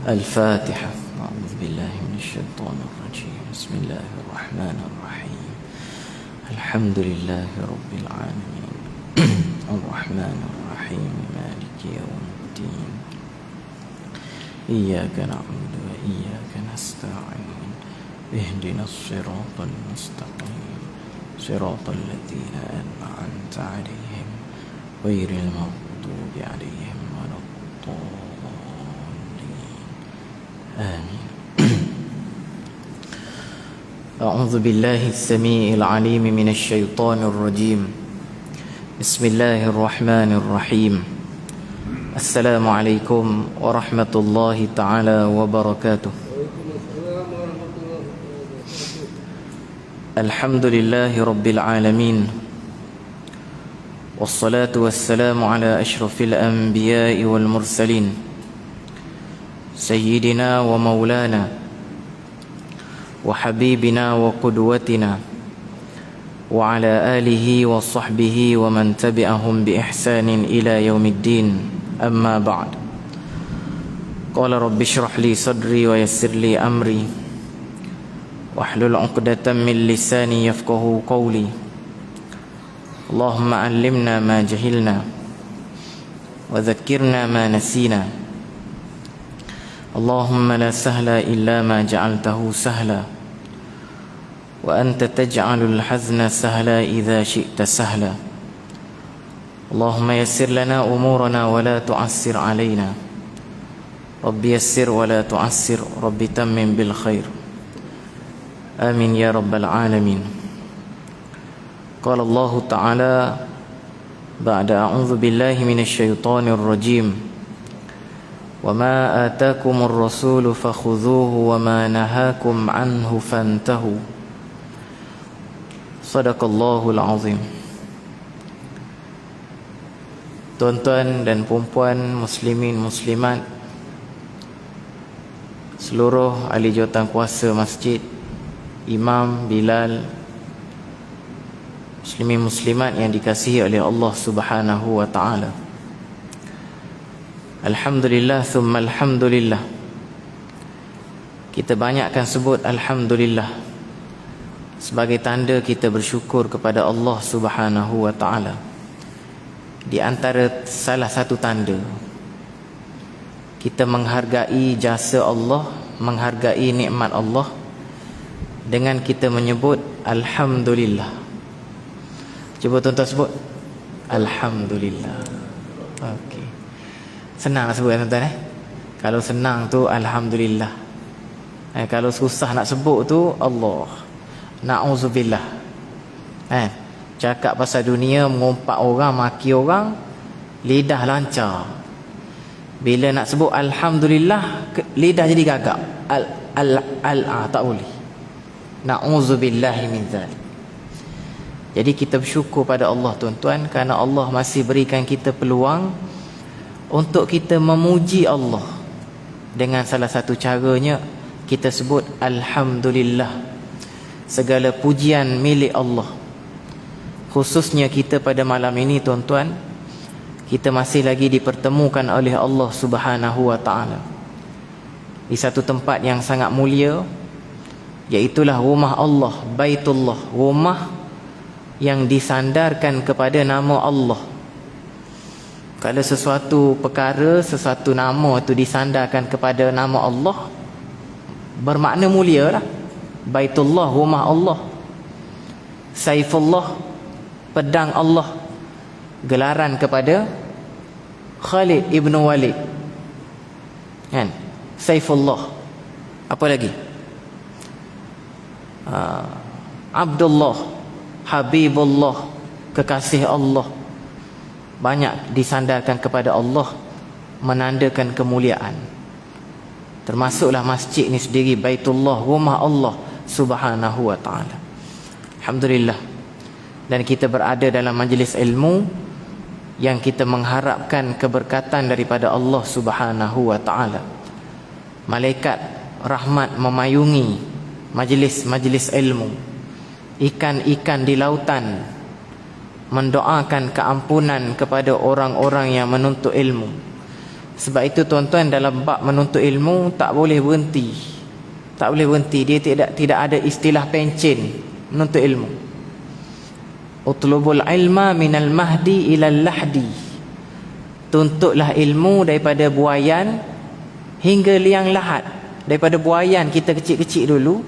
الفاتحة. أعوذ بالله من الشيطان الرجيم. بسم الله الرحمن الرحيم. الحمد لله رب العالمين الرحمن الرحيم مالك يوم الدين إياك نعبد وإياك نستعين اهدنا الصراط المستقيم صراط الذين أنعمت عليهم غير المغضوب عليهم ولا الضالين آمين. أعوذ بالله السميع العليم من الشيطان الرجيم. بسم الله الرحمن الرحيم. السلام عليكم ورحمة الله تعالى وبركاته. الحمد لله رب العالمين، والصلاة والسلام على أشرف الأنبياء والمرسلين سيدنا ومولانا وحبيبنا وقدوتنا وعلى آله وصحبه ومن تبعهم بإحسان إلى يوم الدين. أما بعد، قال رب اشرح لي صدري ويسر لي أمري واحلل عقدة من لساني يفقه قولي. اللهم علمنا ما جهلنا وذكرنا ما نسينا. اللهم لا سهل إلا ما جعلته سهلا وأنت تجعل الحزن سهلا إذا شئت سهلا. اللهم يسر لنا أمورنا ولا تعسر علينا. رب يسر ولا تعسر، رب تمم بالخير. آمين يا رب العالمين. قال الله تعالى بعد أعوذ بالله من الشيطان الرجيم: وما آتاكم الرسول فخذوه وما نهاكم عنه فانتهوا. Sadaqallahul azim. Tuan-tuan dan puan-puan, muslimin muslimat, seluruh ahli jawatan kuasa masjid, imam, bilal, muslimin muslimat yang dikasihi oleh Allah Subhanahu wa taala. Alhamdulillah thumma alhamdulillah. Kita banyakkan sebut alhamdulillah sebagai tanda kita bersyukur kepada Allah Subhanahu wa taala. Di antara salah satu tanda kita menghargai jasa Allah, menghargai nikmat Allah dengan kita menyebut alhamdulillah. Cuba tuan-tuan sebut alhamdulillah. Okey. Senang nak sebut tuan-tuan Kalau senang tu alhamdulillah. Kalau susah nak sebut tu Allah. Na'udzubillah. Cakap pasal dunia, mengumpat orang, maki orang, lidah lancar. Bila nak sebut alhamdulillah, lidah jadi gagap. Tak boleh. Na'udzubillahi min zalik. Jadi kita bersyukur pada Allah tuan-tuan, kerana Allah masih berikan kita peluang untuk kita memuji Allah. Dengan salah satu caranya kita sebut alhamdulillah. Segala pujian milik Allah. Khususnya kita pada malam ini tuan-tuan, kita masih lagi dipertemukan oleh Allah Subhanahu wa taala di satu tempat yang sangat mulia, iaitulah rumah Allah, Baitullah, rumah yang disandarkan kepada nama Allah. Kalau sesuatu perkara, sesuatu nama itu disandarkan kepada nama Allah, bermakna mulia lah. Baitullah, rumah Allah. Saifullah, pedang Allah, gelaran kepada Khalid ibn Walid, kan? Saifullah. Apa lagi? Abdullah, Habibullah, kekasih Allah. Banyak disandarkan kepada Allah, menandakan kemuliaan. Termasuklah masjid ni sendiri, Baitullah, rumah Allah Subhanahu wa ta'ala. Alhamdulillah. Dan kita berada dalam majlis ilmu yang kita mengharapkan keberkatan daripada Allah Subhanahu wa ta'ala. Malaikat rahmat memayungi majlis-majlis ilmu. Ikan-ikan di lautan mendoakan keampunan kepada orang-orang yang menuntut ilmu. Sebab itu tuan-tuan, dalam bab menuntut ilmu tak boleh berhenti. Tak boleh berhenti. Dia tidak ada istilah pencen menuntut ilmu. Utlubul ilma minal mahdi ilal lahdi. Tuntutlah ilmu daripada buayan hingga liang lahat. Daripada buayan kita kecil-kecil dulu,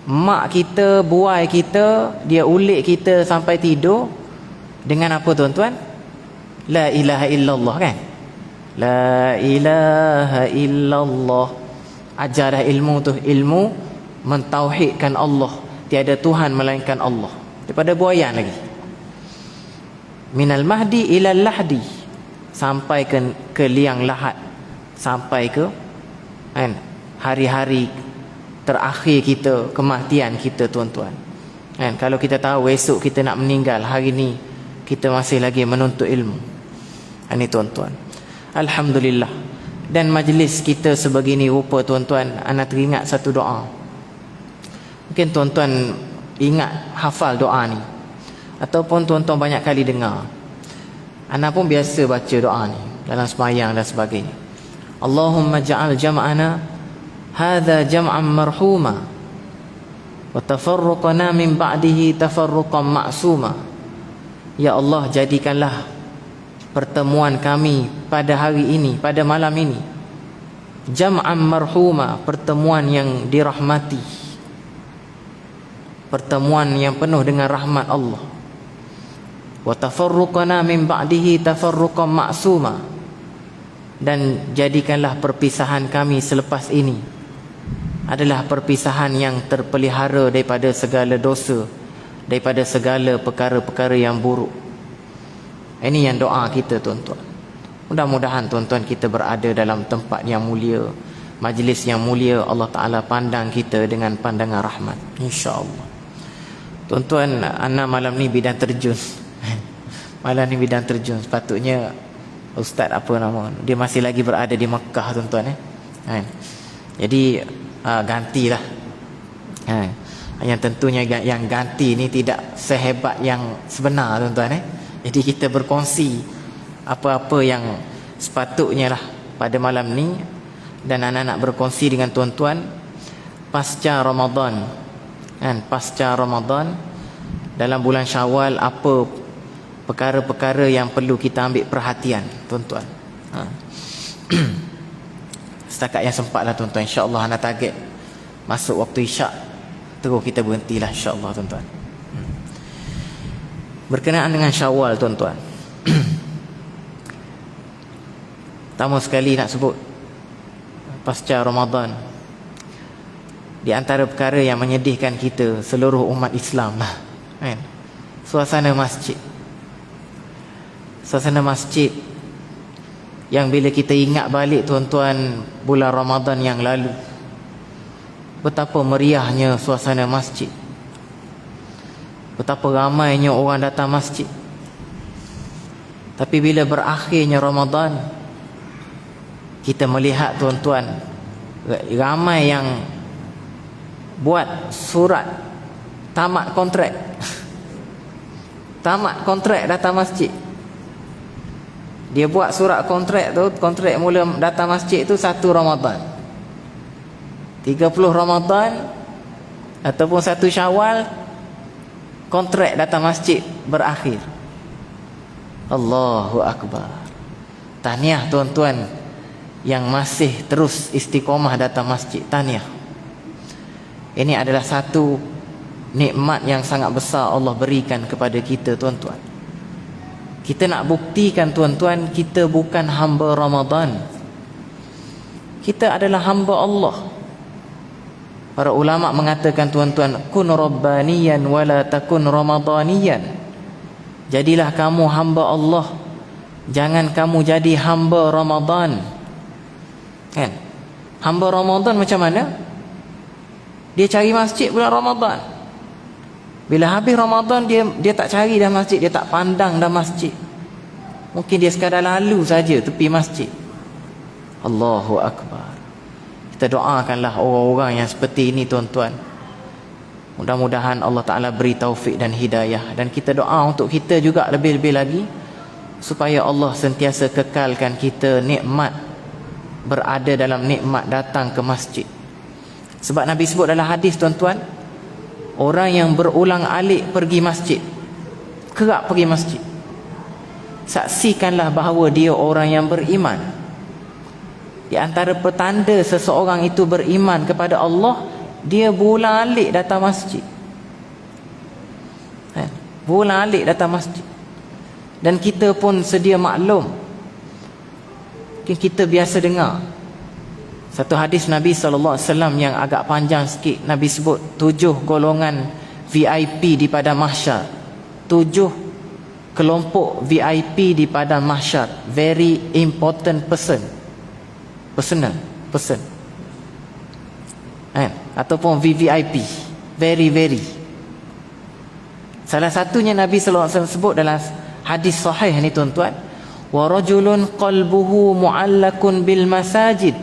mak kita, buai kita, dia ulik kita sampai tidur dengan apa tuan-tuan? La ilaha illallah, kan? La ilaha illallah. Ajar dah ilmu tu, ilmu mentauhidkan Allah, tiada Tuhan melainkan Allah. Daripada buayan lagi. Minal mahdi ilal lahdi, sampai ke liang lahat, sampai ke kan, hari-hari terakhir kita, kematian kita tuan-tuan. Kan, kalau kita tahu esok kita nak meninggal, hari ni kita masih lagi menuntut ilmu. Ini tuan-tuan, alhamdulillah. Dan majlis kita sebegini rupa tuan-tuan, ana teringat satu doa. Mungkin tuan-tuan ingat, hafal doa ni, ataupun tuan-tuan banyak kali dengar. Ana pun biasa baca doa ni dalam sembahyang dan sebagainya. Allahumma ja'al jam'ana hadha jam'an marhuma wa tafarruqana min ba'dihi tafarruqan ma'suma. Ya Allah, jadikanlah pertemuan kami pada hari ini, pada malam ini, jam'an marhuma, pertemuan yang dirahmati, pertemuan yang penuh dengan rahmat Allah. Wa tafarruqana min ba'dihi tafarruqan ma'suma, dan jadikanlah perpisahan kami selepas ini adalah perpisahan yang terpelihara daripada segala dosa, daripada segala perkara-perkara yang buruk. Ini yang doa kita tuan-tuan. Mudah-mudahan tuan-tuan kita berada dalam tempat yang mulia, majlis yang mulia. Allah Ta'ala pandang kita dengan pandangan rahmat, insya-Allah. Tuan-tuan, ana malam ni bidang terjun. Malam ni bidang terjun. Sepatutnya Ustaz apa nama, dia masih lagi berada di Mekah tuan-tuan. Jadi gantilah. Yang tentunya yang ganti ni tidak sehebat yang sebenar tuan-tuan. Jadi kita berkongsi apa-apa yang sepatutnya lah pada malam ni. Dan anak-anak berkongsi dengan tuan-tuan pasca Ramadan, pasca Ramadan, dalam bulan Syawal, apa perkara-perkara yang perlu kita ambil perhatian tuan-tuan. Setakat yang sempat lah tuan-tuan. InsyaAllah anak target masuk waktu isyak terus kita berhentilah, insyaAllah tuan-tuan. Berkenaan dengan Syawal tuan-tuan, pertama sekali nak sebut pasca Ramadan, di antara perkara yang menyedihkan kita seluruh umat Islam lah, suasana masjid. Suasana masjid yang bila kita ingat balik tuan-tuan bulan Ramadan yang lalu, betapa meriahnya suasana masjid, betapa ramainya orang datang masjid. Tapi bila berakhirnya Ramadan, kita melihat tuan-tuan, ramai yang buat surat tamat kontrak. Tamat kontrak datang masjid. Dia buat surat kontrak tu, kontrak mula datang masjid tu 1 Ramadan, 30 Ramadan ataupun 1 Syawal, kontrak datang masjid berakhir. Allahu Akbar. Tahniah tuan-tuan yang masih terus istiqomah datang masjid. Tahniah. Ini adalah satu nikmat yang sangat besar Allah berikan kepada kita tuan-tuan. Kita nak buktikan tuan-tuan, kita bukan hamba Ramadan, kita adalah hamba Allah. Para ulama mengatakan tuan-tuan, kun rabbaniyan wala takun ramadaniyan. Jadilah kamu hamba Allah, jangan kamu jadi hamba Ramadan. Kan? Hamba Ramadan macam mana? Dia cari masjid bulan Ramadan. Bila habis Ramadan, dia tak cari dah masjid, dia tak pandang dah masjid. Mungkin dia sekadar lalu saja tepi masjid. Allahu Akbar. Kita doakanlah orang-orang yang seperti ini tuan-tuan. Mudah-mudahan Allah Ta'ala beri taufik dan hidayah. Dan kita doa untuk kita juga lebih-lebih lagi, supaya Allah sentiasa kekalkan kita nikmat, berada dalam nikmat datang ke masjid. Sebab Nabi sebut dalam hadis, tuan-tuan, orang yang berulang alik pergi masjid, kerap pergi masjid, saksikanlah bahawa dia orang yang beriman. Di antara petanda seseorang itu beriman kepada Allah, dia berulang alik datang masjid. Berulang alik datang masjid. Dan kita pun sedia maklum, mungkin kita biasa dengar satu hadis Nabi SAW yang agak panjang sikit. Nabi sebut 7 golongan VIP di padang mahsyar, 7 kelompok VIP di padang mahsyar. Very important person, personal person, ataupun VVIP, very very. Salah satunya Nabi SAW sebut dalam hadis sahih ni, tuan-tuan, wa rajulun qalbuhu mu'allakun bil masajid,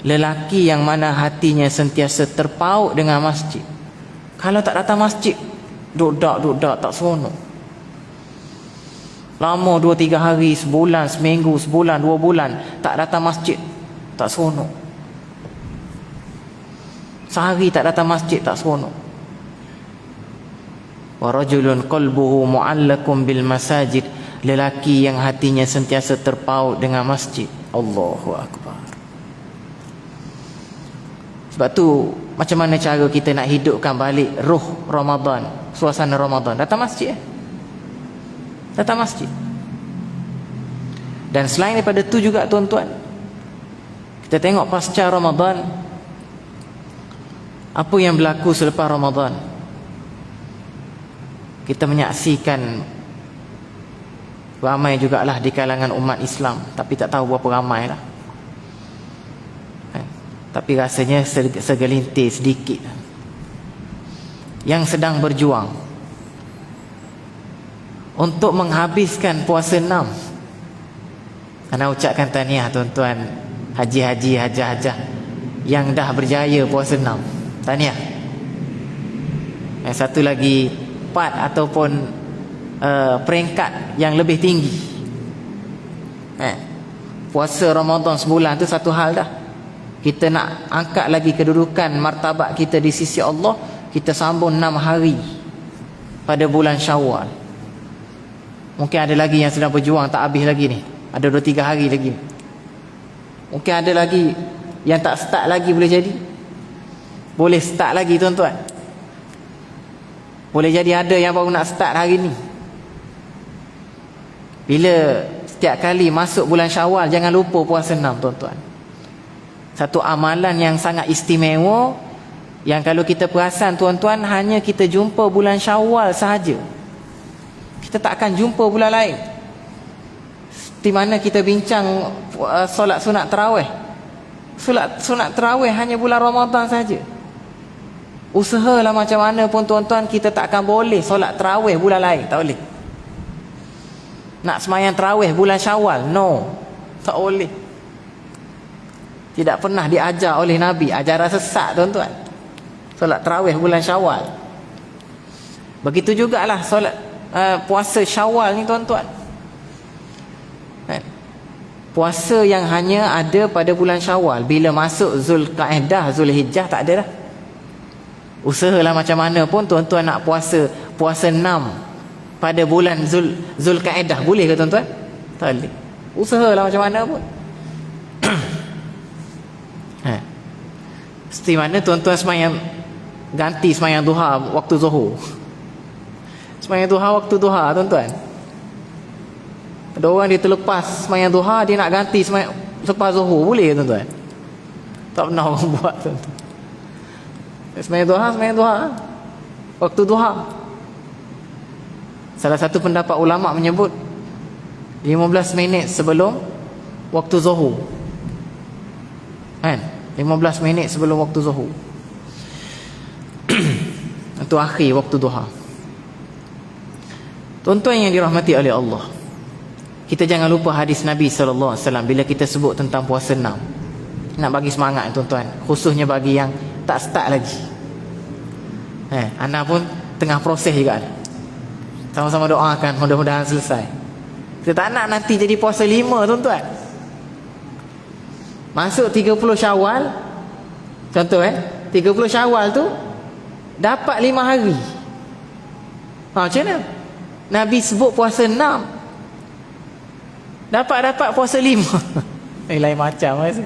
lelaki yang mana hatinya sentiasa terpaut dengan masjid. Kalau tak datang masjid, duduk tak seronok. Lama 2-3 hari, sebulan, seminggu, sebulan, 2 bulan tak datang masjid, tak seronok. Sehari tak datang masjid, tak seronok. Wa rajulun qalbuhu mu'allakun bil masajid, lelaki yang hatinya sentiasa terpaut dengan masjid. Allahu akbar. Sebab tu, macam mana cara kita nak hidupkan balik ruh Ramadan, suasana Ramadan? Datang masjid. Datang masjid. Dan selain daripada tu juga, tuan-tuan, kita tengok pasca Ramadan, apa yang berlaku selepas Ramadan. Kita menyaksikan ramai jugalah di kalangan umat Islam, tapi tak tahu berapa ramai lah. Tapi rasanya segelintir, sedikit, yang sedang berjuang untuk menghabiskan puasa 6. Ana ucapkan tahniah, tuan-tuan haji-haji, hajah-hajah yang dah berjaya puasa 6. Tahniah. Yang satu lagi part ataupun peringkat yang lebih tinggi. Puasa Ramadan sebulan tu satu hal dah. Kita nak angkat lagi kedudukan martabat kita di sisi Allah, kita sambung 6 hari pada bulan Syawal. Mungkin ada lagi yang sedang berjuang, tak habis lagi ni, ada 2-3 hari lagi. Mungkin ada lagi yang tak start lagi, boleh jadi boleh start lagi, tuan-tuan. Boleh jadi ada yang baru nak start hari ni. Bila setiap kali masuk bulan Syawal, jangan lupa puasa 6, tuan-tuan. Satu amalan yang sangat istimewa, yang kalau kita perasan, tuan-tuan, hanya kita jumpa bulan Syawal sahaja. Kita tak akan jumpa bulan lain. Di mana kita bincang solat sunat tarawih. Solat sunat tarawih hanya bulan Ramadan saja. Usahalah macam mana pun, tuan-tuan, kita tak akan boleh solat tarawih bulan lain, tak boleh. Nak semayang tarawih bulan Syawal, no, tak boleh. Tidak pernah diajar oleh Nabi, ajaran sesat, tuan-tuan, solat tarawih bulan Syawal. Begitu jugalah solat puasa Syawal ni, tuan-tuan. Puasa yang hanya ada pada bulan Syawal. Bila masuk Zulqa'dah, Zulhijjah, tak ada dah. Usahalah macam mana pun, tuan-tuan, nak puasa 6 pada bulan Zulqa'dah, boleh ke, tuan-tuan? Tak boleh. Usahalah macam mana pun. Seperti mana, tuan-tuan, ganti semayang duha waktu zuhur. Semayang duha waktu duha, tuan-tuan. Ada orang dia terlepas semayang duha, dia nak ganti semayang selepas zuhur, boleh, tuan-tuan? Tak pernah orang buat, tuan-tuan. Semayang duha waktu duha. Salah satu pendapat ulama menyebut 15 minit sebelum waktu zuhur, 15 minit sebelum waktu zuhur. Itu akhir waktu duha. Tuan-tuan yang dirahmati oleh Allah, kita jangan lupa hadis Nabi SAW bila kita sebut tentang puasa 6. Nak bagi semangat, tuan-tuan, khususnya bagi yang tak start lagi. Anda pun tengah proses juga. Sama-sama doakan mudah-mudahan selesai. Kita tak nak nanti jadi puasa 5 tuan-tuan. Masuk 30 Syawal, contoh 30 Syawal tu dapat 5 hari. Macam mana? Nabi sebut puasa 6, dapat puasa 5. Lain macam rasa.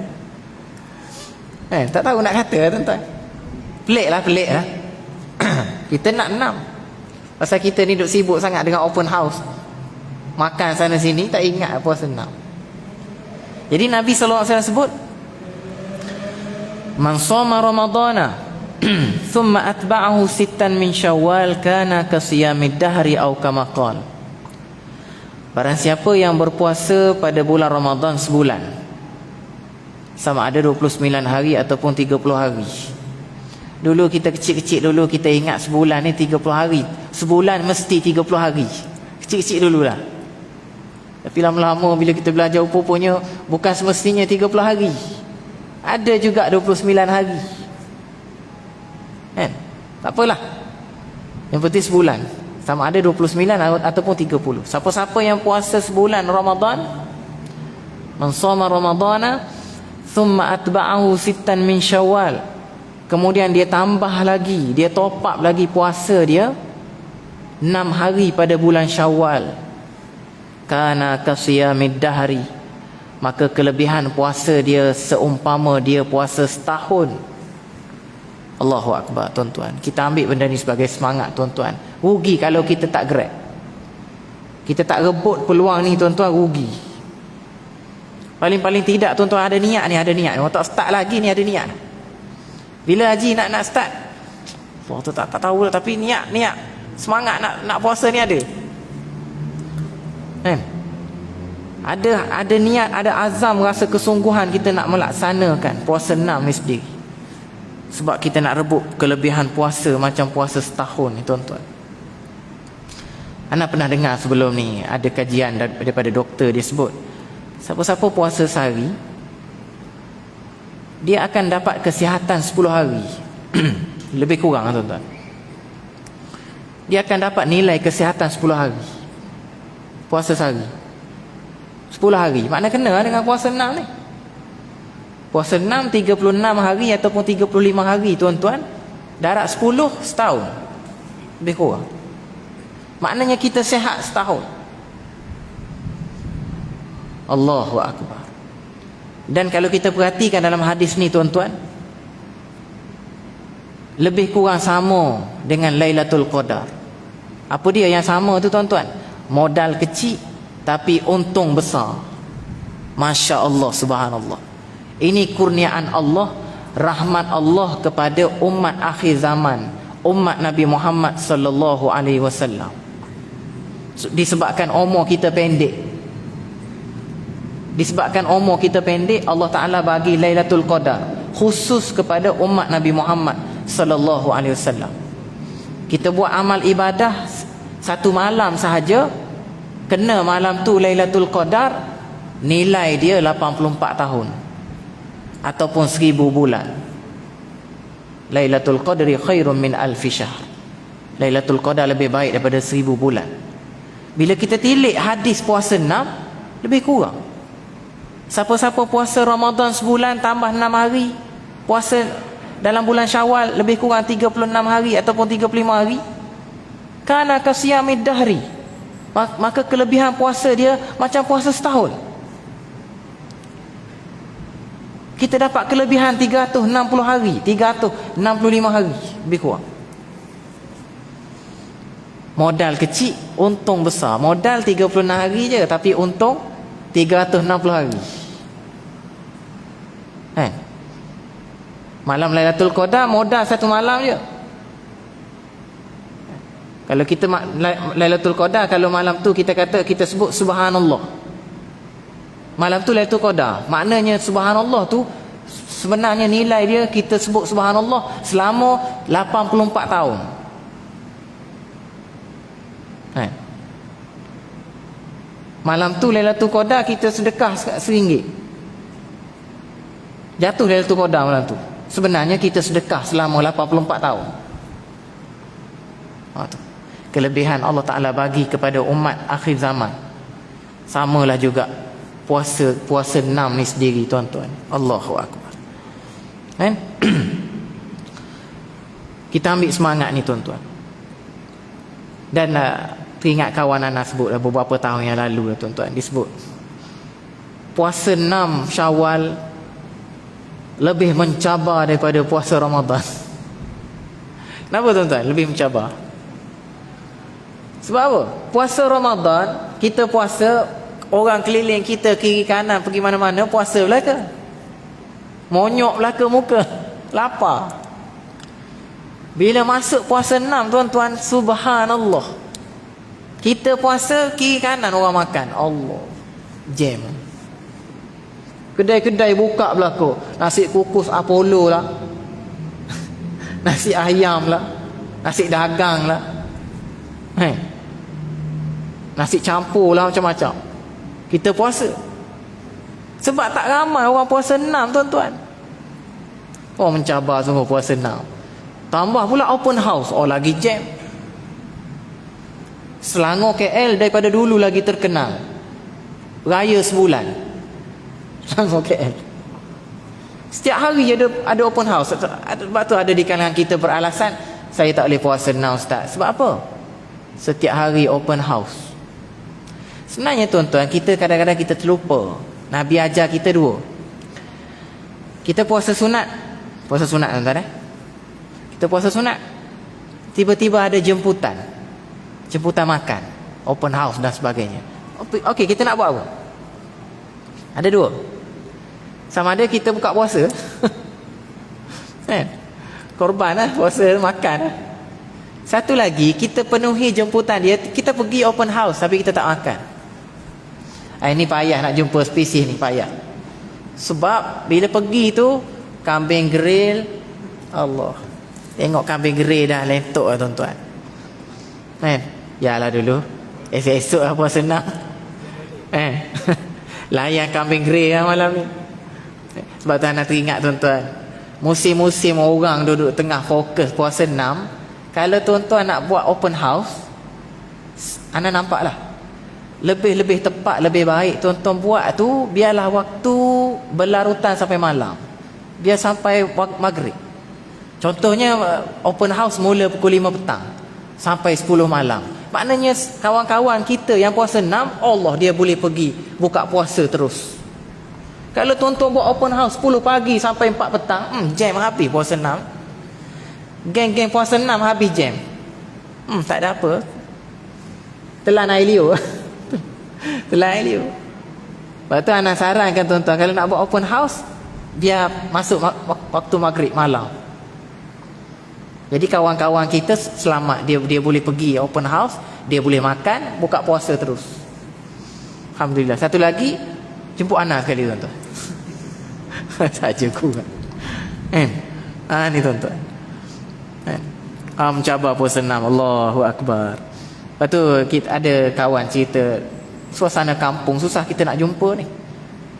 Tak tahu nak kata tuan-tuan. Pelik lah. Kita nak 6. Pasal kita ni duk sibuk sangat dengan open house, makan sana sini, tak ingat puasa 6. Jadi Nabi SAW sebut, man shoma ramadana thumma atba'ahu sittan min syawal kana kasiyamid dahri aw kama qala. Barang siapa yang berpuasa pada bulan Ramadan sebulan, sama ada 29 hari ataupun 30 hari. Dulu kita kecil-kecil dulu, kita ingat sebulan ni 30 hari. Sebulan mesti 30 hari. Kecil-kecil dululah. Tapi lama-lama bila kita belajar, rupanya bukan semestinya 30 hari. Ada juga 29 hari. Tak apalah. Yang penting sebulan. Sama ada 29 ataupun 30. Siapa-siapa yang puasa sebulan Ramadan, man shoma ramadana thumma atba'ahu sittan min syawal, kemudian dia tambah lagi, dia top up lagi puasa dia 6 hari pada bulan Syawal, kana kasiyamid dahri, maka kelebihan puasa dia seumpama dia puasa setahun. Allahu Akbar tuan-tuan. Kita ambil benda ni sebagai semangat tuan-tuan. Rugi kalau kita tak grab, kita tak rebut peluang ni tuan-tuan, rugi. Paling-paling tidak tuan-tuan ada niat ni, orang tak start lagi ni, ada niat. Bila haji nak start, tu tak tahu lah, tapi niat semangat nak puasa ni ada. Ada niat, ada azam, rasa kesungguhan kita nak melaksanakan puasa 6 ni sendiri. Sebab kita nak rebut kelebihan puasa macam puasa setahun ni tuan-tuan. Anda pernah dengar sebelum ni ada kajian daripada doktor, dia sebut siapa-siapa puasa sehari, dia akan dapat kesihatan 10 hari. Lebih kurang tuan-tuan. Dia akan dapat nilai kesihatan 10 hari. Puasa sehari 10 hari. Makna kena dengan puasa 6 ni. Puasa 6 36 hari ataupun 35 hari tuan-tuan. Darat 10 setahun. Lebih kurang. Maknanya kita sihat setahun. Allahu Akbar. Dan kalau kita perhatikan dalam hadis ni tuan-tuan, lebih kurang sama dengan Lailatul Qadar. Apa dia yang sama tu tuan-tuan? Modal kecil tapi untung besar. Masya Allah, subhanallah. Ini kurniaan Allah, rahmat Allah kepada umat akhir zaman, umat Nabi Muhammad sallallahu alaihi wasallam. Disebabkan umur kita pendek, Allah Ta'ala bagi Lailatul Qadar khusus kepada umat Nabi Muhammad sallallahu alaihi wasallam. Kita buat amal ibadah satu malam sahaja, kena malam tu Lailatul Qadar, nilai dia 84 tahun ataupun 1000 bulan. Lailatul Qadri khairun min alfi syahr. Lailatul Qadar lebih baik daripada 1000 bulan. Bila kita tilik hadis puasa 6, lebih kurang. Siapa-siapa puasa Ramadan sebulan tambah 6 hari, puasa dalam bulan Syawal lebih kurang 36 hari ataupun 35 hari, kana kasiyamid dahri, maka kelebihan puasa dia macam puasa setahun. Kita dapat kelebihan 360 hari, 365 hari, lebih kurang. Modal kecil, untung besar. Modal 36 hari je, tapi untung 360 hari. Malam Lailatul Qadar, modal satu malam je. Kalau kita Lailatul Qadar, kalau malam tu kita kata, kita sebut subhanallah, malam tu Lailatul Qadar, maknanya subhanallah tu sebenarnya nilai dia, kita sebut subhanallah selama 84 tahun. Malam tu Lailatul Qadar, kita sedekah RM1. Jatuh Lailatul Qadar malam tu, sebenarnya kita sedekah selama 84 tahun. Kelebihan Allah Ta'ala bagi kepada umat akhir zaman. Samalah juga puasa 6 ni sendiri tuan-tuan. Allahu akbar. Kan? Kita ambil semangat ni tuan-tuan. Dan teringat kawan anak sebut beberapa tahun yang lalu tuan-tuan, disebut puasa 6 Syawal lebih mencabar daripada puasa Ramadan. Kenapa tuan-tuan lebih mencabar? Sebab apa? Puasa Ramadan kita puasa, orang keliling kita kiri kanan pergi mana-mana puasa belaka, monyok belaka muka, lapar. Bila masuk puasa 6 tuan-tuan, subhanallah, kita puasa kiri kanan orang makan, Allah, jam. Kedai-kedai buka belaka, nasi kukus Apollo lah, nasi ayam lah, nasi dagang lah, nasi campur lah, macam-macam. Kita puasa. Sebab tak ramai orang puasa 6 tuan-tuan. Oh, mencabar semua puasa 6. Tambah pula open house, oh lagi jam. Selangor KL daripada dulu lagi terkenal. Raya sebulan Selangor KL. Setiap hari ada open house. Sebab tu ada di kalangan kita beralasan, saya tak boleh puasa 6 Ustaz. Sebab apa? Setiap hari open house. Sebenarnya tuan-tuan, kita kadang-kadang kita terlupa. Nabi ajar kita dua. Kita puasa sunat. Puasa sunat tuan-tuan Kita puasa sunat. Tiba-tiba ada jemputan makan, open house dan sebagainya. Okey, kita nak buat apa? Ada dua. Sama ada kita buka puasa korban lah, puasa makan lah. Satu lagi, kita penuhi jemputan dia, kita pergi open house tapi kita tak makan. Ini payah nak jumpa spesies ni, payah. Sebab bila pergi tu kambing grill, Allah, tengok kambing grill dah lentok lah tuan-tuan. Yalah dulu esok lah puasa 6. Layan kambing grill lah malam ni. Sebab tu nak teringat tuan-tuan, musim-musim orang duduk tengah fokus puasa 6, kalau tuan-tuan nak buat open house, anda nampak lah, lebih tepat, lebih baik tuan-tuan buat tu, biarlah waktu berlarutan sampai malam, biar sampai maghrib. Contohnya open house mula pukul 5 petang sampai 10 malam. Maknanya kawan-kawan kita yang puasa 6, Allah, dia boleh pergi buka puasa terus. Kalau tuan-tuan buat open house 10 pagi sampai 4 petang, jam habis puasa 6. Geng-geng puasa 6 habis jam. Tak ada apa, telan air liur. Telan air liur. Lepas tu anak sarankan tuan-tuan, kalau nak buat open house, biar masuk waktu maghrib malam. Jadi kawan-kawan kita selamat, dia boleh pergi open house, dia boleh makan, buka puasa terus. Alhamdulillah. Satu lagi, jemput anak sekali tuan-tuan. Saja kurang. Ni tuan-tuan. Mencabar puasa 6. Allahu akbar. Lepas tu kita ada kawan cerita, suasana kampung susah kita nak jumpa ni.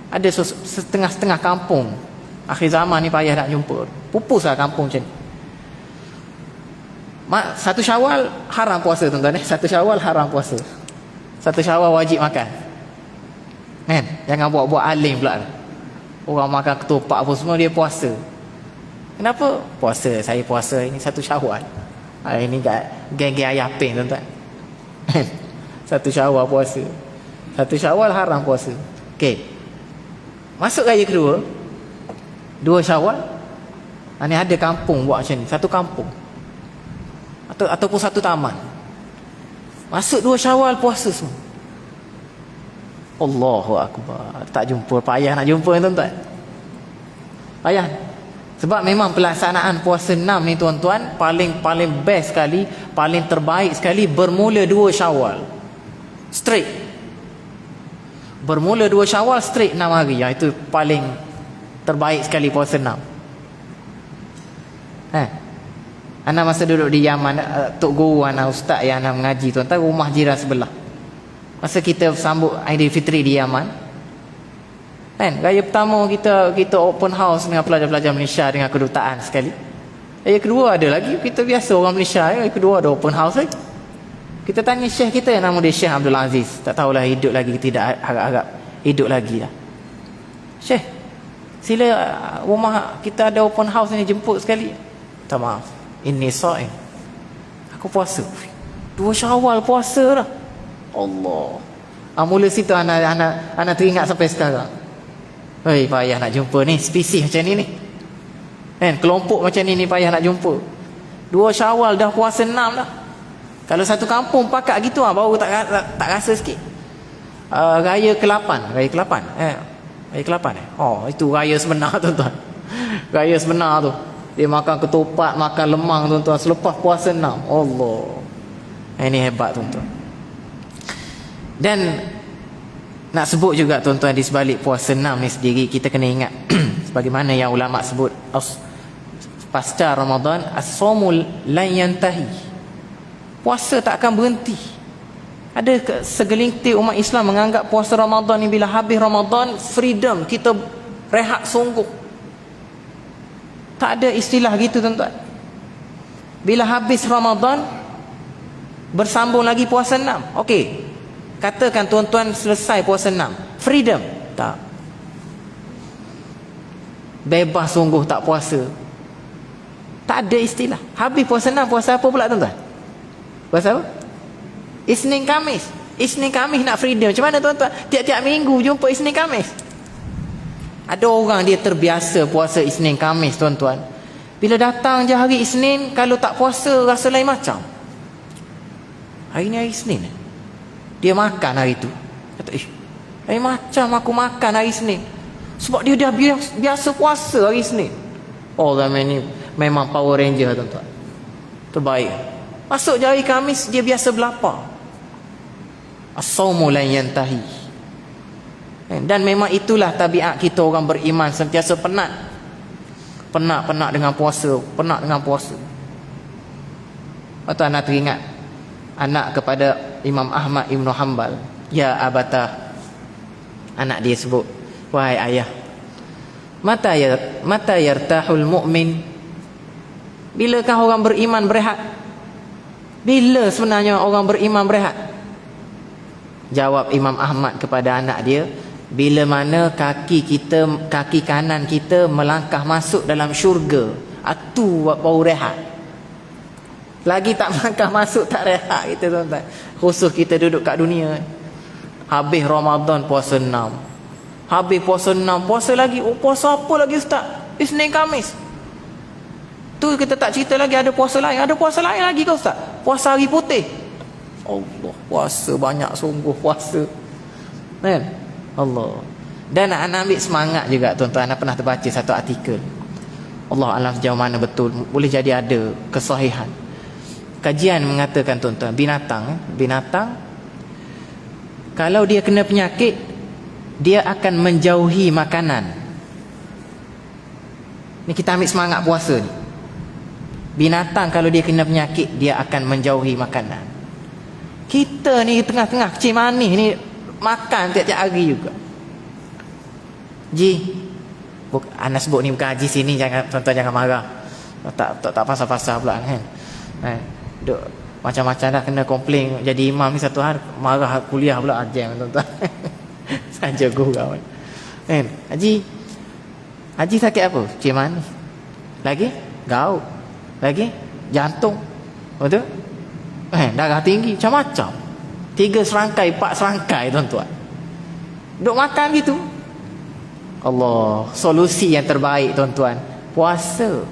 Ada setengah-setengah kampung. Akhir zaman ni payah nak jumpa. Pupuslah kampung macam ni. 1 Syawal haram puasa tuan-tuan. 1 Syawal haram puasa. 1 Syawal wajib makan. Jangan buat-buat alim pula. Orang makan ketupat apa semua dia puasa. Kenapa? Puasa, saya puasa ini 1 Syawal. Ini geng-geng ayah peng tuan-tuan. 1 Syawal puasa. 1 Syawal haram puasa. Okey. Masuk raya kedua, 2 Syawal. Ni ada kampung buat macam ni, satu kampung. Ataupun satu taman. Masuk 2 Syawal puasa semua. Allahu akbar. Tak jumpa, payah nak jumpa tuan-tuan. Payah. Sebab memang pelaksanaan puasa 6 ni tuan-tuan, paling best sekali, paling terbaik sekali bermula 2 Syawal. Straight. Bermula 2 Syawal straight 6 hari. Itu paling terbaik sekali puasa 6. Anak masa duduk di Yaman, Tok Guru anak ustaz yang anak mengaji tuan-tuan, rumah jiran sebelah. Masa kita sambut Aidilfitri di Yaman, raya pertama kita open house dengan pelajar-pelajar Malaysia dengan kedutaan sekali. Raya kedua ada lagi, kita biasa orang Malaysia. Raya kedua ada open house lagi. Kita tanya syekh kita, nama dia Syekh Abdul Aziz, tak tahulah hidup lagi ke tidak, harap-harap hidup lagi dah. Syekh, sila rumah kita ada open house ni, jemput sekali. Tak, maaf, ini shaim, aku puasa 2 Syawal puasa dah. Allah. Mula situ anak teringat sampai sekarang. Hei, payah nak jumpa ni spesies macam ni kan, kelompok macam ni payah nak jumpa. 2 Syawal dah puasa 6 dah. Kalau satu kampung pakat gitu baru tak rasa sikit. Raya ke-8 oh, itu raya sebenar tuan-tuan. Raya sebenar tu, dia makan ketupat, makan lemang tuan-tuan, selepas puasa 6. Allah, ini hebat tuan-tuan. Dan nak sebut juga tuan-tuan, di sebalik puasa 6 ni sendiri, kita kena ingat sebagaimana yang ulama sebut, pasca Ramadan as-saumul lan yantahi, puasa tak akan berhenti. Ada segelintir umat Islam menganggap puasa Ramadan ni, bila habis Ramadan, freedom, kita rehat sungguh. Tak ada istilah gitu tuan-tuan. Bila habis Ramadan, bersambung lagi puasa 6. Okey, katakan tuan-tuan selesai puasa 6, freedom? Tak. Bebas sungguh, tak puasa. Tak ada istilah. Habis puasa 6, puasa apa pula tuan-tuan? Puasa apa? Isnin Khamis. Isnin Khamis nak freedom. Macam mana tuan-tuan? Tiap-tiap minggu jumpa Isnin Khamis. Ada orang dia terbiasa puasa Isnin Khamis tuan-tuan. Bila datang je hari Isnin, kalau tak puasa rasa lain macam. Hari ni hari Isnin, dia makan hari tu, kata, lain macam aku makan hari Isnin. Sebab dia dah biasa puasa hari Isnin. Orang ni memang Power Ranger tuan-tuan, terbaik. Masuk je hari Khamis, dia biasa berlapar. As-saumu lan yantahi. Dan memang itulah tabiat kita orang beriman, sentiasa penat dengan puasa, penat dengan puasa. Lepas tu anak teringat anak kepada Imam Ahmad Ibn Hanbal. Ya abata, anak dia sebut, wahai ayah, mata yartahul mu'min, bilakah orang beriman berehat? Bila sebenarnya orang beriman berehat? Jawab Imam Ahmad kepada anak dia, bila mana kaki kanan kita melangkah masuk dalam syurga, itu baru rehat. Lagi tak melangkah masuk, tak rehat kita tuan-tuan. Khusus kita duduk kat dunia. Habis Ramadan puasa 6. Habis puasa 6, puasa lagi. Oh, puasa apa lagi ustaz? Isnin Khamis. Tu kita tak cerita lagi ada puasa lain. Ada puasa lain lagi ke ustaz? Puasa hari putih. Allah, puasa banyak sungguh puasa. Kan? Allah. Dan nak ambil semangat juga tuan-tuan, anak pernah terbaca satu artikel. Allah alam sejauh mana betul, boleh jadi ada kesahihan. Kajian mengatakan tuan-tuan, binatang kalau dia kena penyakit, dia akan menjauhi makanan. Ni kita ambil semangat puasa ni. Binatang kalau dia kena penyakit, dia akan menjauhi makanan. Kita ni tengah-tengah kecil manis ni, makan tiap-tiap hari juga. Anak sebut ni bukan haji sini, jangan tuan-tuan jangan marah. Tak pasal-pasal pula kan. Duk macam-macam dah kena komplain. Jadi imam ni satu hari marah kuliah pula ajang tuan-tuan. Saja gurau kan. Haji sakit apa? Kecil manis. Lagi gaut. Lagi jantung. Betul? Darah tinggi, macam-macam. 3 serangkai, 4 serangkai tuan-tuan. Duk makan gitu. Allah, solusi yang terbaik tuan-tuan, puasa.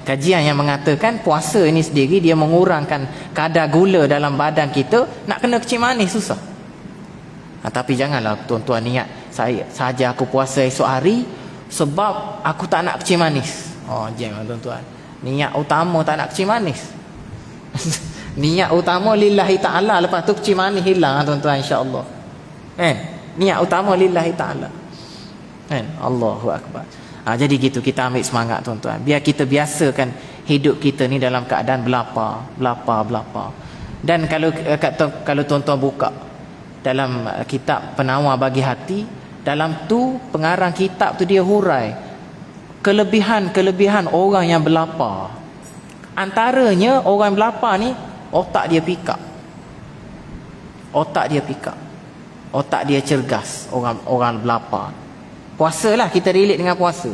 Kajian yang mengatakan puasa ini sendiri dia mengurangkan kadar gula dalam badan kita. Nak kena kecil manis susah. Tapi janganlah tuan-tuan niat saja aku puasa esok hari sebab aku tak nak kecil manis. Jangan tuan-tuan. Niat utama tak nak kecil manis. Niat utama lillahi ta'ala, lepas tu kecil manis hilang tuan-tuan, insya-Allah. Niat utama lillahi ta'ala. Allahu akbar. Jadi gitu, kita ambil semangat tuan-tuan. Biar kita biasakan hidup kita ni dalam keadaan belapar. Dan kalau tuan-tuan buka dalam kitab Penawar Bagi Hati, dalam tu pengarang kitab tu dia hurai kelebihan-kelebihan orang yang berlapar. Antaranya orang berlapar ni, otak dia pick up. Otak dia pick up. Otak dia cergas, orang berlapar. Puasalah, kita relate dengan puasa.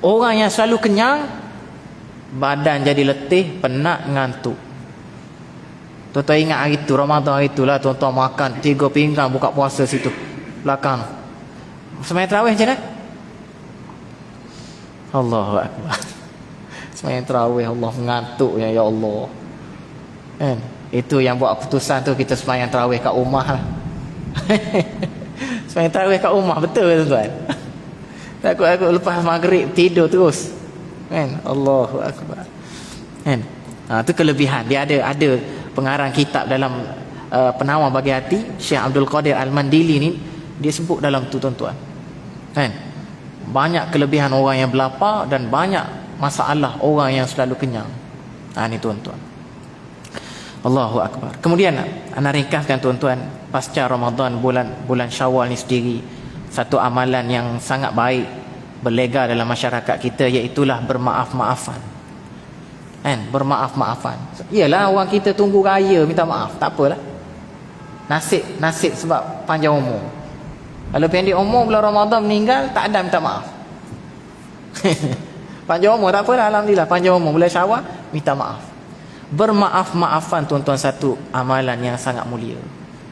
Orang yang selalu kenyang, badan jadi letih, penat, ngantuk. Tuan-tuan ingat hari tu, Ramadan hari tu lah, tuan-tuan makan 3 pinggang buka puasa situ belakang. Sembahyang tarawih macam mana? Allahu Akbar. Sembahyang tarawih, Allah mengantuk ya Allah. Kan? Itu yang buat keputusan tu, kita sembahyang tarawih kat rumah lah. Sembahyang tarawih kat rumah, betul tuan-tuan? Takut lepas maghrib tidur terus. Kan? Allahu Akbar. Kan? Itu kelebihan. Dia ada pengarang kitab dalam Penawar Bagi Hati, Syekh Abdul Qadir Al-Mandili ni, dia sebut dalam tu tuan-tuan. Kan? Banyak kelebihan orang yang berlapar dan banyak masalah orang yang selalu kenyang. Ni tuan-tuan. Allahu Akbar. Kemudian ana ringkaskan tuan-tuan, pasca Ramadan, bulan Syawal ni sendiri, satu amalan yang sangat baik berlega dalam masyarakat kita, iaitulah bermaaf-maafan. Kan? Bermaaf-maafan. Iyalah, orang kita tunggu raya minta maaf, tak apalah. Nasib sebab panjang umur. Kalau pendek umur bulan Ramadan meninggal, tak ada minta maaf. Panjang umur tak apalah, alhamdulillah. Panjang umur bulan Syawal minta maaf. Bermaaf-maafan tuan-tuan, satu amalan yang sangat mulia.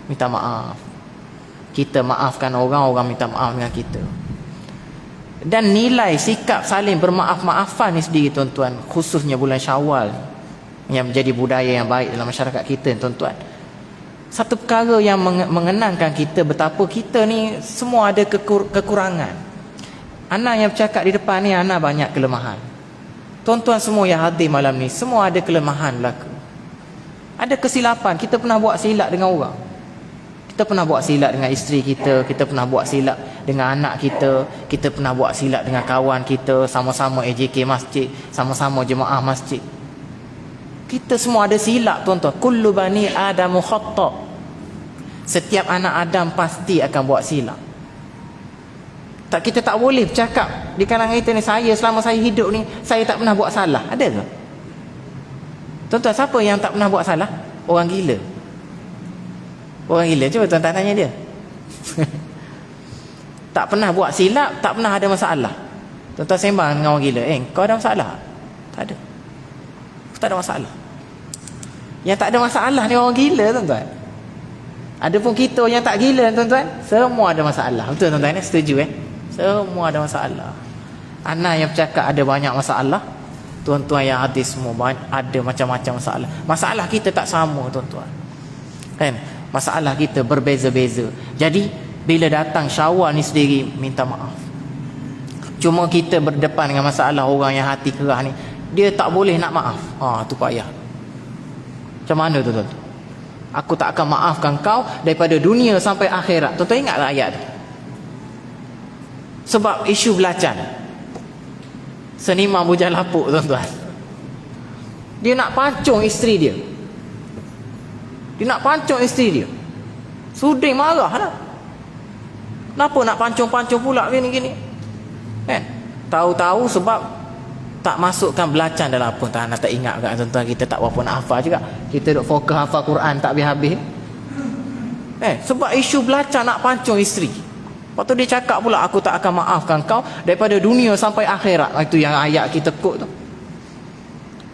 Minta maaf. Kita maafkan orang, orang minta maaf dengan kita. Dan nilai sikap saling bermaaf-maafan ni sendiri tuan-tuan, khususnya bulan Syawal yang menjadi budaya yang baik dalam masyarakat kita tuan-tuan. Satu perkara yang mengenangkan kita betapa kita ni semua ada kekurangan. Ana yang bercakap di depan ni, ana banyak kelemahan. Tuan-tuan semua yang hadir malam ni, semua ada kelemahan berlaku. Ada kesilapan. Kita pernah buat silap dengan orang. Kita pernah buat silap dengan isteri kita, kita pernah buat silap dengan anak kita, kita pernah buat silap dengan kawan kita, sama-sama AJK masjid, sama-sama jemaah masjid. Kita semua ada silap tuan-tuan. Kullu bani Adamu khata'. Setiap anak Adam pasti akan buat silap. Kita tak boleh bercakap di kalangan kita ni, saya selama saya hidup ni, saya tak pernah buat salah. Ada ke? Tuan-tuan, siapa yang tak pernah buat salah? Orang gila. Orang gila, cuba tuan-tuan tanya dia. Tak pernah buat silap, tak pernah ada masalah. Tuan-tuan sembang dengan orang gila, kau ada masalah? Tak ada. Tak ada masalah. Yang tak ada masalah ni orang gila tuan-tuan. Adapun kita yang tak gila tuan-tuan, semua ada masalah. Betul tuan-tuan, setuju Semua ada masalah. Anak yang bercakap ada banyak masalah, tuan-tuan yang hadis semua ada macam-macam masalah. Masalah kita tak sama tuan-tuan. Kan? Masalah kita berbeza-beza. Jadi bila datang Syawal ni sendiri, minta maaf. Cuma kita berdepan dengan masalah orang yang hati kerah ni, dia tak boleh nak maaf. Tu payah. Macam mana tu tuan-tuan? Aku tak akan maafkan kau daripada dunia sampai akhirat. Tuan-tuan ingatlah ayat tu. Sebab isu belacan. Seniman bujang lapuk tuan-tuan. Dia nak pancung isteri dia. Dia nak pancung isteri dia. Suding marah lah. Kenapa nak pancung-pancung pula gini-gini? Kan? Tahu-tahu sebab tak masukkan belacan dalam apa. Tak ingat kan tuan-tuan, kita tak berapa nak hafal juga. Kita duk fokus hafal Quran tak habis-habis. Sebab isu belacan nak pancung isteri. Lepas tu dia cakap pula, aku tak akan maafkan kau daripada dunia sampai akhirat. Itu yang ayat kita quote tu.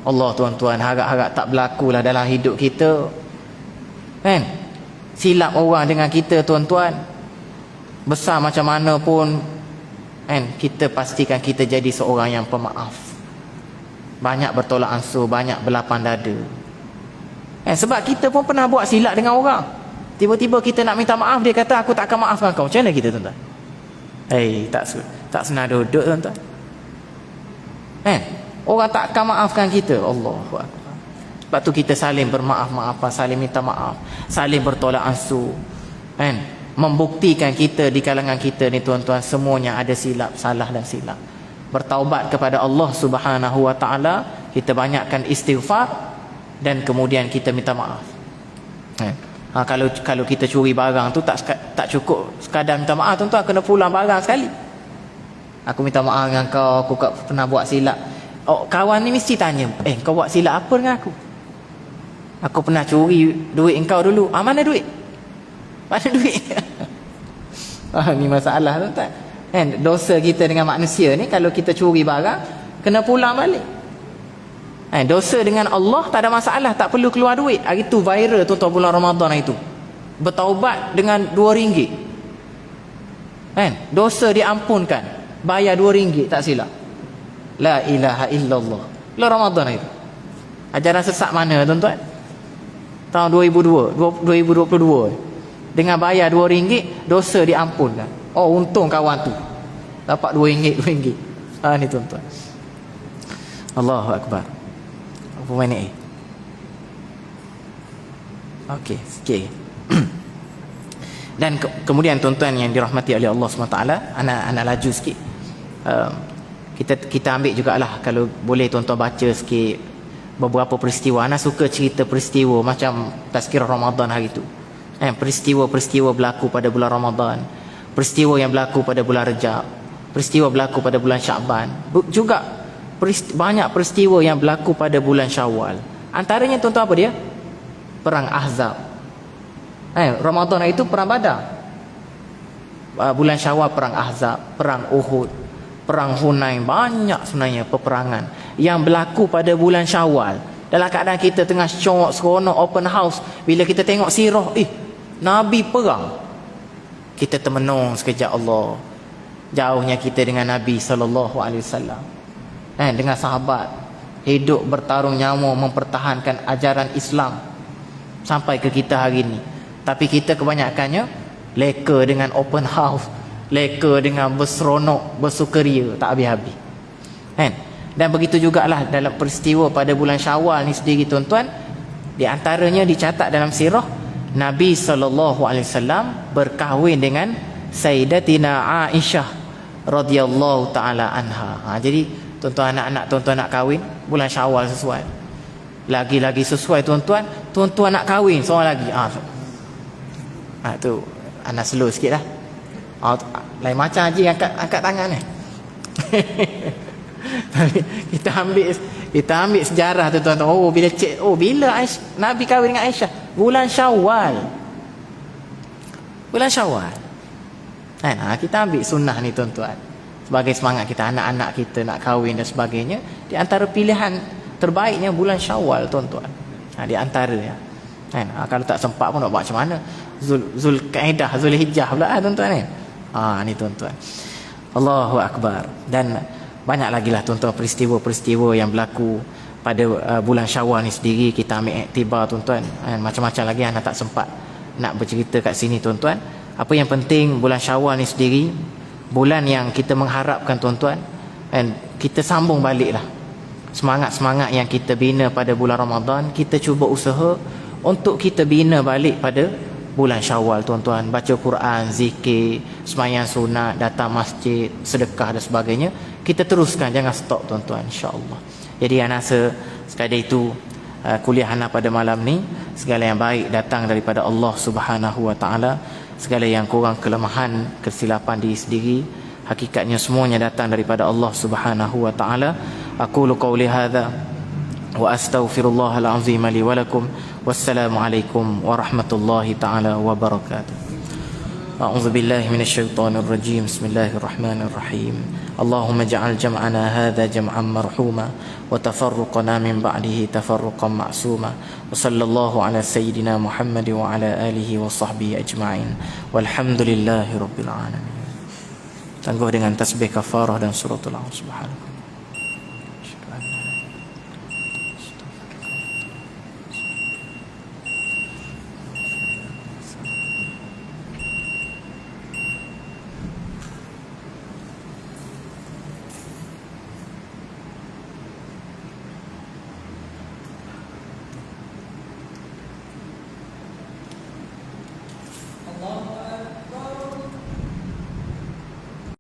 Allah tuan-tuan, harap-harap tak berlakulah dalam hidup kita. Kan? Silap orang dengan kita tuan-tuan, besar macam mana pun, kan, kita pastikan kita jadi seorang yang pemaaf. Banyak bertolak ansur, banyak berlapang dada. Sebab kita pun pernah buat silap dengan orang. Tiba-tiba kita nak minta maaf, dia kata aku tak akan maafkan kau. Macam mana kita tuan-tuan? Tak senang duduk tuan-tuan. Orang tak akan maafkan kita. Allahu Akbar. Sebab tu kita saling bermaaf-maafan, saling minta maaf, saling bertolak ansur. Membuktikan kita di kalangan kita ni tuan-tuan, semuanya ada silap, salah dan silap. Bertaubat kepada Allah Subhanahu wa taala, kita banyakkan istighfar dan kemudian kita minta maaf. Kalau kita curi barang tu tak cukup sekadar minta maaf tuan-tuan, kena pulang barang sekali. Aku minta maaf dengan kau, aku pernah buat silap. Oh, kawan ni mesti tanya, kau buat silap apa dengan aku? Aku pernah curi duit engkau dulu. Mana duit? Mana duit? Ni masalah tuan-tuan. Kan dosa kita dengan manusia ni, kalau kita curi barang kena pulang balik. Dosa dengan Allah tak ada masalah, tak perlu keluar duit. Hari tu viral tuan-tuan bulan Ramadan itu. Bertaubat dengan RM2. Kan? Dosa diampunkan. Bayar RM2 tak silap. La ilaha illallah. Bulan Ramadan itu. Ajaran sesat mana tuan-tuan? Tahun 2022. Dengan bayar RM2, dosa diampunkan. Oh, untung kawan tu dapat RM2. Ni tuan-tuan. Allahu Akbar. Apa minit? Okey, sikit. Dan kemudian tuan-tuan yang dirahmati oleh Allah SWT, anak laju sikit. Kita ambil jugalah, kalau boleh tuan-tuan baca sikit beberapa peristiwa. Ana suka cerita peristiwa macam tazkirah Ramadan hari tu. Peristiwa-peristiwa berlaku pada bulan Ramadan, peristiwa yang berlaku pada bulan Rejab, peristiwa berlaku pada bulan Syakban, juga banyak peristiwa yang berlaku pada bulan Syawal. Antaranya tuan-tuan apa dia? Perang Ahzab. Ramadan itu perang Badar. Bulan Syawal perang Ahzab, perang Uhud, perang Hunain. Banyak sebenarnya peperangan yang berlaku pada bulan Syawal. Dalam keadaan kita tengah syok, seronok, open house, bila kita tengok sirah, Nabi perang, kita termenung sekejap. Allah, jauhnya kita dengan Nabi SAW, dengan sahabat, hidup bertarung nyawa mempertahankan ajaran Islam sampai ke kita hari ini. Tapi kita kebanyakannya leka dengan open house, leka dengan berseronok, bersukaria tak habis-habis. Dan begitu jugalah dalam peristiwa pada bulan Syawal ni sendiri tuan-tuan, di antaranya dicatat dalam sirah, Nabi SAW berkahwin dengan Sayyidatina Aisyah radhiyallahu taala anha. Jadi tuan-tuan, anak-anak tuan-tuan nak kahwin bulan Syawal sesuai. Lagi-lagi sesuai tuan-tuan, tuan-tuan nak kahwin seorang lagi. Tu anak slow sikit lah. Lain macam haji angkat tangan ni. kita ambil sejarah tu tuan-tuan. Bila cek, bila Nabi kahwin dengan Aisyah? Bulan Syawal. Bulan Syawal. Kita ambil sunnah ni tuan-tuan, sebagai semangat kita, anak-anak kita nak kahwin dan sebagainya. Di antara pilihan terbaiknya bulan Syawal tuan-tuan. Di antara ya. Kalau tak sempat pun nak buat macam mana? Zulkaidah, Zulhijjah pula tuan-tuan ni. Ni tuan-tuan. Allahu Akbar. Dan banyak lagi lah tuan-tuan peristiwa-peristiwa yang berlaku pada bulan Syawal ni sendiri. Kita ambil iktibar tuan-tuan. Macam-macam lagi anak tak sempat nak bercerita kat sini tuan-tuan. Apa yang penting, bulan Syawal ni sendiri bulan yang kita mengharapkan tuan-tuan, kita sambung balik lah semangat-semangat yang kita bina pada bulan Ramadan. Kita cuba usaha untuk kita bina balik pada bulan Syawal tuan-tuan. Baca Quran, zikir, sembahyang sunat, datang masjid, sedekah dan sebagainya. Kita teruskan, jangan stop tuan-tuan, insya-Allah. Jadi anak rasa sekadar itu kuliah anak pada malam ni. Segala yang baik datang daripada Allah Subhanahu wa taala. Segala yang kurang, kelemahan, kesilapan diri sendiri, hakikatnya semuanya datang daripada Allah Subhanahu wa taala. Aqulu qawli hadza wa astaghfirullahal azim li wa lakum. Wassalamu alaikum warahmatullahi taala wabarakatuh. A'udzu billahi minasyaitonir rajim. Bismillahirrahmanirrahim. Allahumma ij'al jam'ana hadza jam'an marhuma wa tafarruqana min ba'dihi tafarruqan ma'suma. Wa sallallahu ala sayyidina Muhammad wa ala alihi wa sahbihi ajma'in. Walhamdulillahi rabbil alamin. Tangguh dengan tasbih kafarah dan suratul Subhanallah.